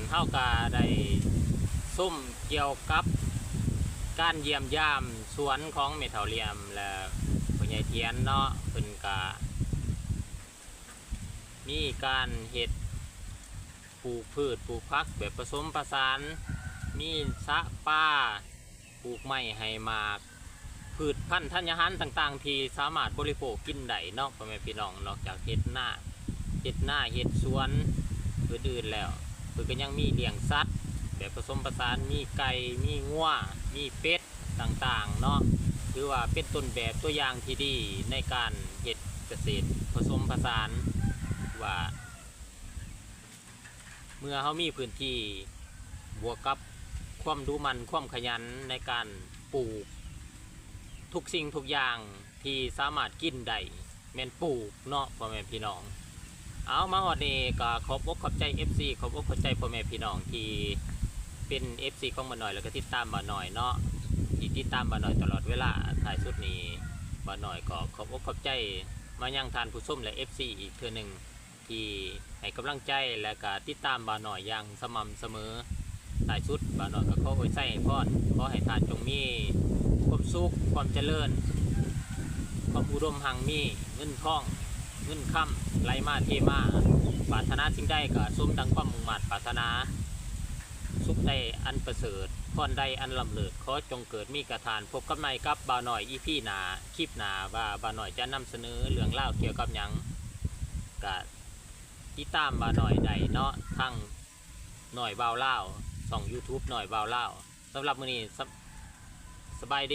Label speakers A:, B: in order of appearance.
A: เท่ากับได้ซุ่มเกี่ยวกับการเยี่ยมยามสวนของเมทัลเลียมและพ่อใหญ่เทียนเนาะเพิ่นก็มีการเฮ็ดปลูกพืชปลูกผักแบบผสมผสานมีสะป่าปลูกไม้ให้มากพืชพันธุ์ธัญญาหารต่างๆที่สามารถบริโภคกินได้เนาะพ่อแม่พี่น้องนอกจากเฮ็ดหน้าเฮ็ดสวนอื่นๆแล้วเพิ่นก็ยังมีเลี้ยงสัตว์แบบผสมผสานมีไก่มีงัวมีเป็ดต่างๆเนาะถือว่าเป็นต้นแบบตัวอย่างที่ดีในการเฮ็ดเกษตรผสมผสานว่าเมื่อเขามีพื้นที่บวกกับความดูมันความขยันในการปลูกทุกสิ่งทุกอย่างที่สามารถกินได้แม่นปลูกเนาะพ่อแม่พี่น้องเอามาฮอดนี้ก็ขอบอกขอบใจ FC ขอบอกขอบใจพ่อแม่พี่น้องที่เป็น FC ของบ่าวน้อยแล้วก็ติดตามบ่าวน้อยเนาะที่ติดตามบ่าวน้อยตลอดเวลาท้ายสุดนี้บ่าวน้อยก็ขอบอกขอบใจมายังทานผู้ชมและ FC อีกเทื่อหนึ่งที่ให้กำลังใจและก็ติดตามบ่าวน้อยอย่างสม่ำเสมอท้ายสุดบ่าวน้อยก็ขออวยไส้ให้พรขอให้ทานจงมีความสุขความเจริญความอุดมหังมีเงินทองเงินค่ำไหลมาเทมาปรารถนาสิ่งใดก็สมดังความมุ่งมั่นปรารถนาสุขใดอันประเสริฐพรใดอันลำเลิศขอจงเกิดมีกระทานพบกับในกับบ่าวน้อยอีพี่นาคลิปหนาว่าบ่าวน้อยจะนำเสนอเรื่องเล่าเกี่ยวกับหยังกะติดตามบ่าวน้อยใดเนาะทั้งหน่อยบ่าวเล่าช่อง YouTube หน่อยบ่าวเล่าสำหรับมื้อนี้สบายดี